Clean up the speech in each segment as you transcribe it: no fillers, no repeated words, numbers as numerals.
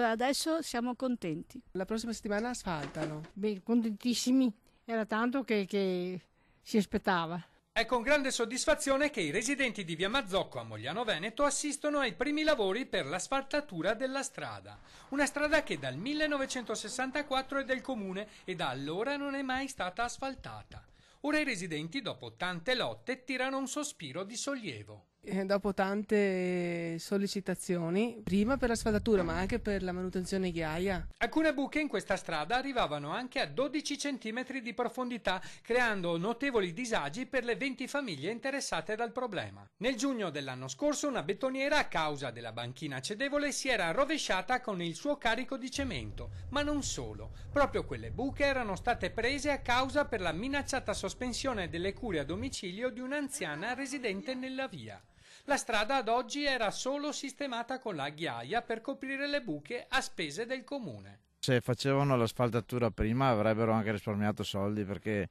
adesso siamo contenti. La prossima settimana asfaltano. Beh, contentissimi, era tanto che si aspettava. È con grande soddisfazione che i residenti di via Mazzocco a Mogliano Veneto assistono ai primi lavori per l'asfaltatura della strada. Una strada che dal 1964 è del comune e da allora non è mai stata asfaltata. Ora i residenti, dopo tante lotte, tirano un sospiro di sollievo. Dopo tante sollecitazioni, prima per l'asfaltatura ma anche per la manutenzione ghiaia. Alcune buche in questa strada arrivavano anche a 12 cm di profondità, creando notevoli disagi per le 20 famiglie interessate dal problema. Nel giugno dell'anno scorso una betoniera, a causa della banchina cedevole, si era rovesciata con il suo carico di cemento. Ma non solo, proprio quelle buche erano state prese a causa per la minacciata sospensione delle cure a domicilio di un'anziana residente nella via. La strada ad oggi era solo sistemata con la ghiaia per coprire le buche a spese del comune. Se facevano l'asfaltatura prima avrebbero anche risparmiato soldi, perché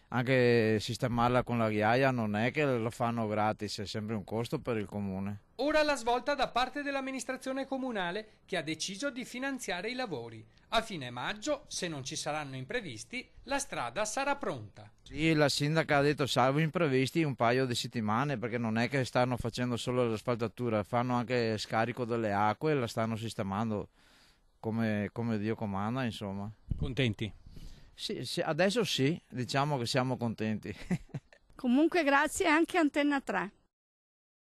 anche sistemarla con la ghiaia non è che lo fanno gratis, è sempre un costo per il comune. Ora la svolta da parte dell'amministrazione comunale, che ha deciso di finanziare i lavori. A fine maggio, se non ci saranno imprevisti, la strada sarà pronta. Sì, la sindaca ha detto salvo imprevisti un paio di settimane, perché non è che stanno facendo solo l'asfaltatura, fanno anche scarico delle acque e la stanno sistemando come Dio comanda, insomma. Contenti? Sì, adesso sì, diciamo che siamo contenti. Comunque grazie anche a Antenna 3.